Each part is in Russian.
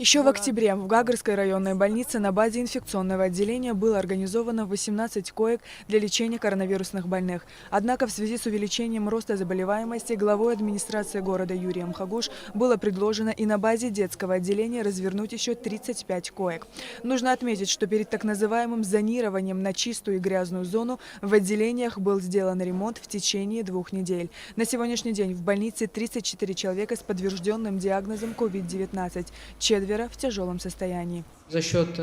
Еще в октябре в Гагарской районной больнице на базе инфекционного отделения было организовано 18 коек для лечения коронавирусных больных. Однако в связи с увеличением роста заболеваемости главой администрации города Юрием Хагуш было предложено и на базе детского отделения развернуть еще 35 коек. Нужно отметить, что перед так называемым зонированием на чистую и грязную зону в отделениях был сделан ремонт в течение 2 недель. На сегодняшний день в больнице 34 человека с подтвержденным диагнозом COVID-19. Четверо в тяжелом состоянии. За счет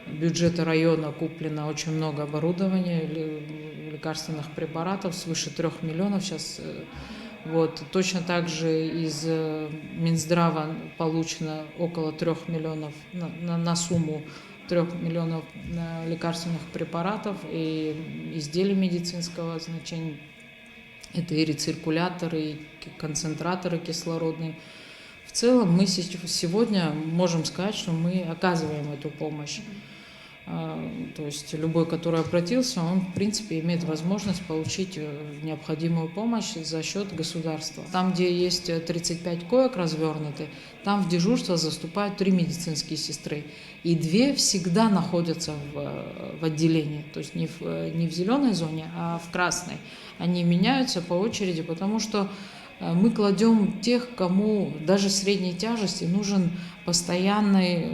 бюджета района куплено очень много оборудования, лекарственных препаратов, свыше 3 миллионов сейчас. Вот. Точно так же из Минздрава получено около 3 миллионов на сумму 3 миллионов лекарственных препаратов и изделий медицинского значения. Это и рециркуляторы, и концентраторы кислородные. В целом мы сегодня можем сказать, что мы оказываем эту помощь. То есть любой, который обратился, он в принципе имеет возможность получить необходимую помощь за счет государства. Там, где есть 35 коек развернуты, там в дежурство заступают 3 медицинские сестры. И 2 всегда находятся в отделении, то есть не в зеленой зоне, а в красной. Они меняются по очереди, потому что мы кладем тех, кому даже средней тяжести нужен постоянный,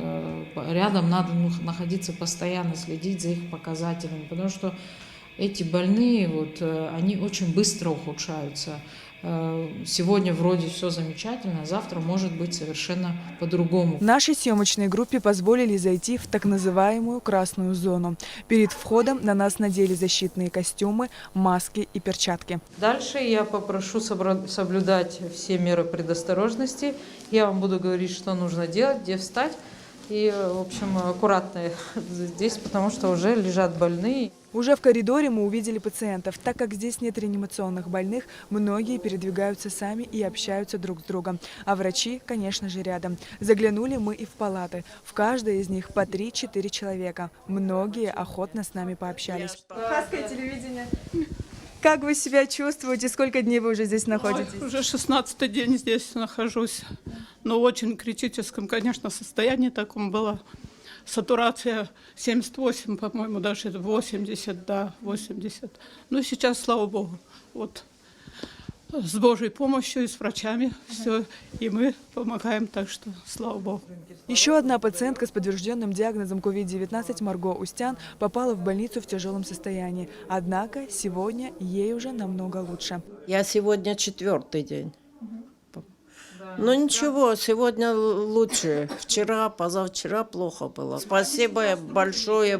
рядом надо находиться постоянно, следить за их показателями, потому что эти больные, они очень быстро ухудшаются. Сегодня вроде все замечательно, а завтра может быть совершенно по-другому. Нашей съемочной группе позволили зайти в так называемую красную зону. Перед входом на нас надели защитные костюмы, маски и перчатки. Дальше я попрошу соблюдать все меры предосторожности. Я вам буду говорить, что нужно делать, где встать. И, в общем, аккуратно здесь, потому что уже лежат больные. Уже в коридоре мы увидели пациентов. Так как здесь нет реанимационных больных, многие передвигаются сами и общаются друг с другом. А врачи, конечно же, рядом. Заглянули мы и в палаты. В каждой из них по 3-4 человека. Многие охотно с нами пообщались. Хасское телевидение. Как вы себя чувствуете? Сколько дней вы уже здесь находитесь? Уже 16-й день здесь нахожусь. Но в очень критическом, конечно, состоянии таком было. Сатурация 78, по-моему, даже 80, да, 80. Но сейчас, слава Богу, вот с Божьей помощью и с врачами все, и мы помогаем, так что слава Богу. Еще одна пациентка с подтвержденным диагнозом COVID-19 Марго Устян попала в больницу в тяжелом состоянии. Однако сегодня ей уже намного лучше. Я сегодня 4-й день. Ну ничего, сегодня лучше. Вчера, позавчера плохо было. Спасибо большое.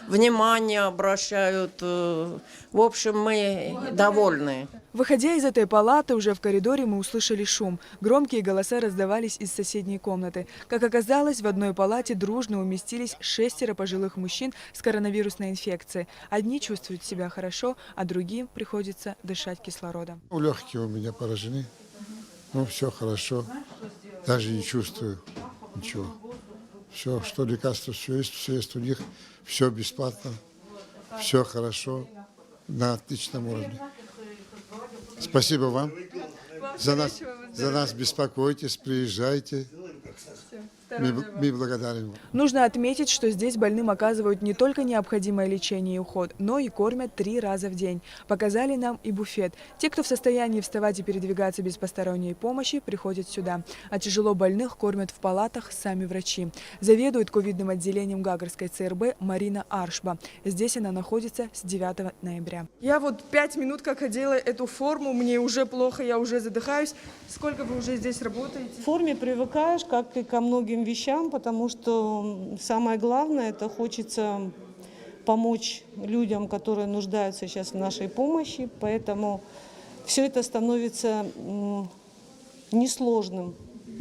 Внимание обращают. В общем, мы довольны. Выходя из этой палаты, уже в коридоре мы услышали шум. Громкие голоса раздавались из соседней комнаты. Как оказалось, в одной палате дружно уместились 6 пожилых мужчин с коронавирусной инфекцией. Одни чувствуют себя хорошо, а другим приходится дышать кислородом. Легкие у меня поражены. Ну, все хорошо. Даже не чувствую ничего. Все, что лекарства, все есть у них. Все бесплатно. Все хорошо. На отличном уровне. Спасибо вам. За нас беспокойтесь, приезжайте. Мы благодарим. Нужно отметить, что здесь больным оказывают не только необходимое лечение и уход, но и кормят 3 раза в день. Показали нам и буфет. Те, кто в состоянии вставать и передвигаться без посторонней помощи, приходят сюда. А тяжело больных кормят в палатах сами врачи. Заведует ковидным отделением Гагарской ЦРБ Марина Аршба. Здесь она находится с 9 ноября. Я 5 минут как одела эту форму, мне уже плохо, я уже задыхаюсь. Сколько вы уже здесь работаете? В форме привыкаешь, как и ко многим вещам, потому что самое главное, это хочется помочь людям, которые нуждаются сейчас в нашей помощи, поэтому все это становится несложным,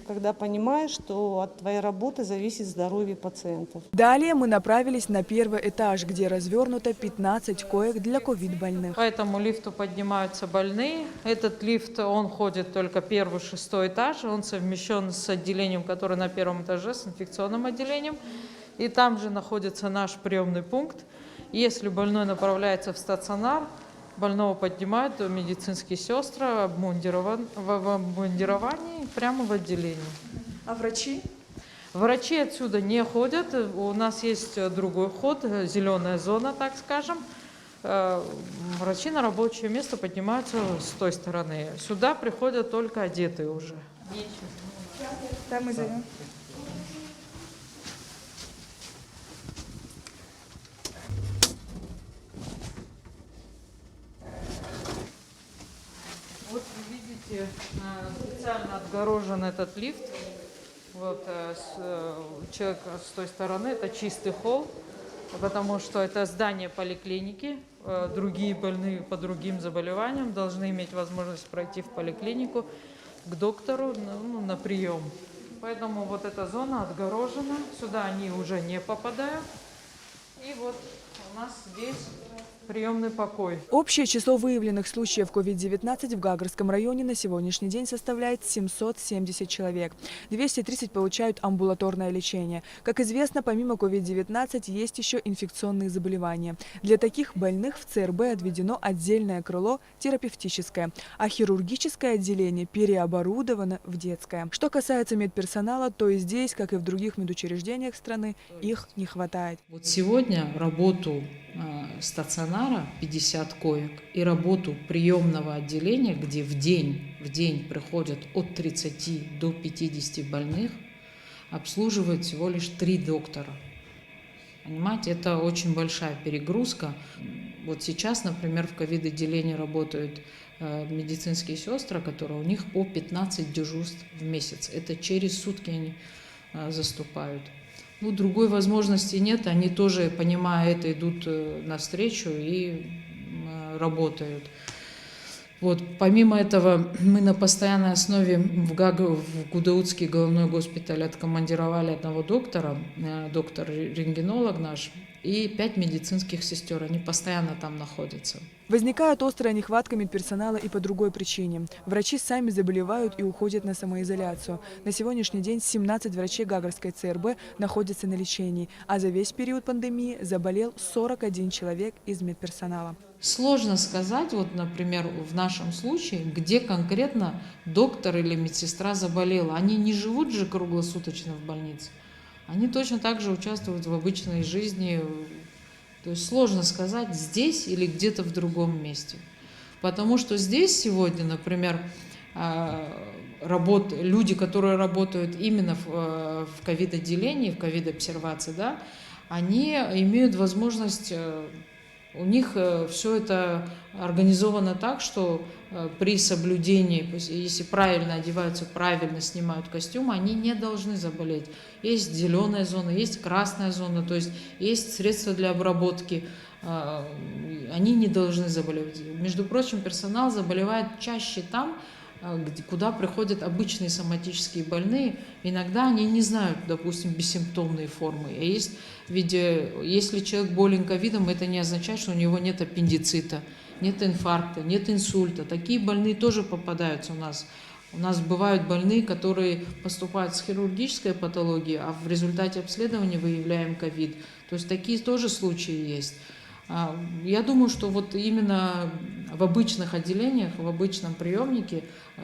когда понимаешь, что от твоей работы зависит здоровье пациентов. Далее мы направились на 1-й этаж, где развернуто 15 коек для ковид-больных. По этому лифту поднимаются больные. Этот лифт, он ходит только 1-6 этаж. Он совмещен с отделением, которое на 1-м этаже, с инфекционным отделением. И там же находится наш приемный пункт. Если больной направляется в стационар, больного поднимают медицинские сестры в обмундировании прямо в отделении. А врачи? Врачи отсюда не ходят, у нас есть другой вход, зеленая зона, так скажем. Врачи на рабочее место поднимаются с той стороны. Сюда приходят только одетые уже. Там мы зайдем. Вот вы видите, специально отгорожен этот лифт. Вот человек с той стороны, это чистый холл, потому что это здание поликлиники. Другие больные по другим заболеваниям должны иметь возможность пройти в поликлинику к доктору на прием. Поэтому вот эта зона отгорожена, сюда они уже не попадают. И вот у нас здесь приемный покой. Общее число выявленных случаев COVID-19 в Гагарском районе на сегодняшний день составляет 770 человек. 230 получают амбулаторное лечение. Как известно, помимо COVID-19 есть еще инфекционные заболевания. Для таких больных в ЦРБ отведено отдельное крыло терапевтическое, а хирургическое отделение переоборудовано в детское. Что касается медперсонала, то и здесь, как и в других медучреждениях страны, их не хватает. Вот сегодня работу стационара 50 коек и работу приемного отделения, где в день приходят от 30 до 50 больных, обслуживает всего лишь 3 доктора. Понимаете, это очень большая перегрузка. Вот сейчас, например, в ковид-отделении работают медицинские сестры, которые у них по 15 дежурств в месяц. Это через сутки они заступают. Ну, другой возможности нет, они тоже, понимая это, идут навстречу и работают. Вот. Помимо этого, мы на постоянной основе в Гудаутский головной госпиталь откомандировали одного доктора, доктор-рентгенолог наш, и 5 медицинских сестер. Они постоянно там находятся. Возникает острая нехватка медперсонала и по другой причине. Врачи сами заболевают и уходят на самоизоляцию. На сегодняшний день 17 врачей Гагарской ЦРБ находятся на лечении, а за весь период пандемии заболел 41 человек из медперсонала. Сложно сказать, вот, например, в нашем случае, где конкретно доктор или медсестра заболела. Они не живут же круглосуточно в больнице. Они точно так же участвуют в обычной жизни. То есть сложно сказать, здесь или где-то в другом месте. Потому что здесь сегодня, например, люди, которые работают именно в ковид-отделении, в ковид-обсервации, да, они имеют возможность, у них все это организовано так, что при соблюдении, если правильно одеваются, правильно снимают костюмы, они не должны заболеть. Есть зеленая зона, есть красная зона, то есть есть средства для обработки, они не должны заболевать. Между прочим, персонал заболевает чаще там, куда приходят обычные соматические больные. Иногда они не знают, допустим, бессимптомные формы. Ведь если человек болен ковидом, это не означает, что у него нет аппендицита, нет инфаркта, нет инсульта. Такие больные тоже попадаются у нас. У нас бывают больные, которые поступают с хирургической патологией, а в результате обследования выявляем ковид. То есть такие тоже случаи есть. Я думаю, что вот именно в обычных отделениях, в обычном приемнике,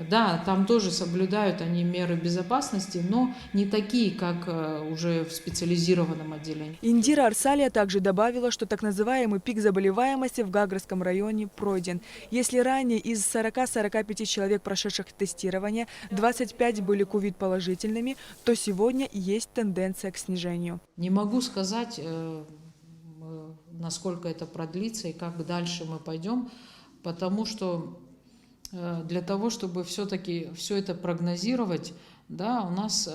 да, там тоже соблюдают они меры безопасности, но не такие, как уже в специализированном отделении. Индира Арсалия также добавила, что так называемый пик заболеваемости в Гагарском районе пройден. Если ранее из 40-45 человек, прошедших тестирование, 25 были ковид-положительными, то сегодня есть тенденция к снижению. Не могу сказать, насколько это продлится и как дальше мы пойдем, потому что для того, чтобы все-таки все это прогнозировать, да, у нас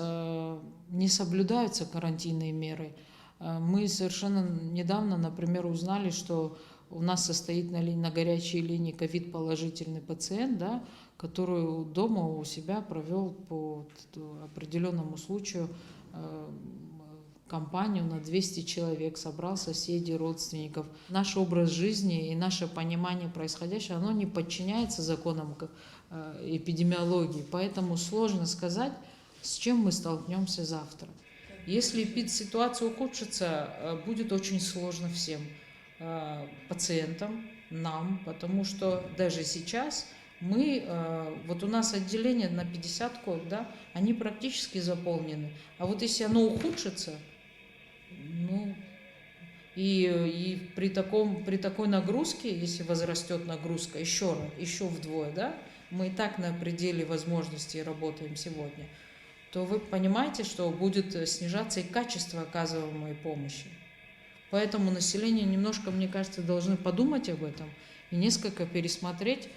не соблюдаются карантинные меры. Мы совершенно недавно, например, узнали, что у нас состоит на горячей линии ковид-положительный пациент, да, который дома у себя провел по определенному случаю компанию на 200 человек, собрал соседей, родственников. Наш образ жизни и наше понимание происходящего, оно не подчиняется законам эпидемиологии, поэтому сложно сказать, с чем мы столкнемся завтра. Если ситуация ухудшится, будет очень сложно всем, пациентам, нам, потому что даже сейчас Вот у нас отделение на 50 коек, да, они практически заполнены. А вот если оно ухудшится, ну, и при такой нагрузке, если возрастет нагрузка еще вдвое, да, мы и так на пределе возможностей работаем сегодня, то вы понимаете, что будет снижаться и качество оказываемой помощи. Поэтому население немножко, мне кажется, должны подумать об этом и несколько пересмотреть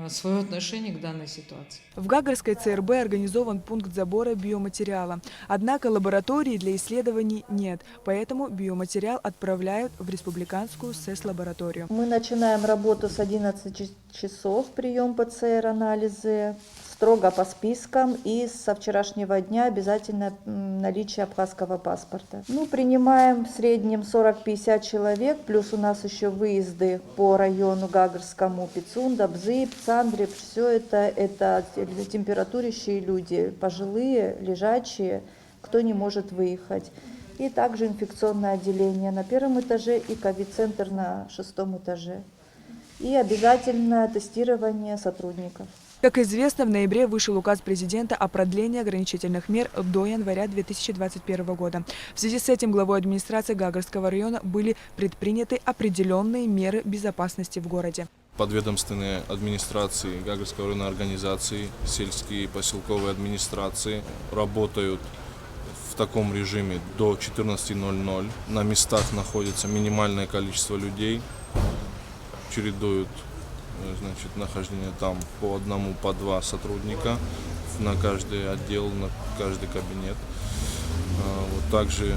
свое отношение к данной ситуации. В Гагарской ЦРБ организован пункт забора биоматериала. Однако лаборатории для исследований нет, поэтому биоматериал отправляют в республиканскую СЭС-лабораторию. Мы начинаем работу с 11 часов, прием ПЦР-анализы, строго по спискам, и со вчерашнего дня обязательно наличие абхазского паспорта. Принимаем в среднем 40-50 человек, плюс у нас еще выезды по району Гагарскому, Пицунда, Бзы, Пцандреб, все это температурящие люди, пожилые, лежачие, кто не может выехать. И также инфекционное отделение на 1 этаже и ковид-центр на 6 этаже. И обязательное тестирование сотрудников. Как известно, в ноябре вышел указ президента о продлении ограничительных мер до января 2021 года. В связи с этим главой администрации Гагарского района были предприняты определенные меры безопасности в городе. Подведомственные администрации Гагарского района организации, сельские и поселковые администрации работают в таком режиме до 14:00. На местах находится минимальное количество людей, чередуют нахождение там по одному, по два сотрудника на каждый отдел, на каждый кабинет. Также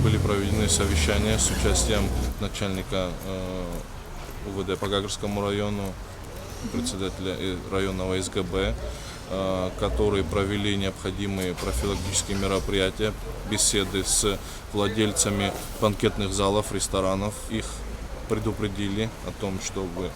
были проведены совещания с участием начальника УВД по Гагарскому району, председателя районного СГБ, которые провели необходимые профилактические мероприятия, беседы с владельцами банкетных залов, ресторанов. Их предупредили о том, чтобы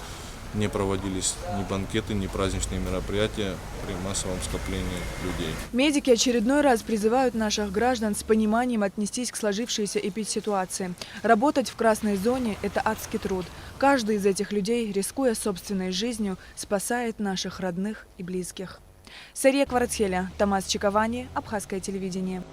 не проводились ни банкеты, ни праздничные мероприятия при массовом скоплении людей. Медики очередной раз призывают наших граждан с пониманием отнестись к сложившейся эпидситуации. Работать в красной зоне – это адский труд. Каждый из этих людей, рискуя собственной жизнью, спасает наших родных и близких. Сария Кварцхеля, Томас Чиковани, Абхазское телевидение.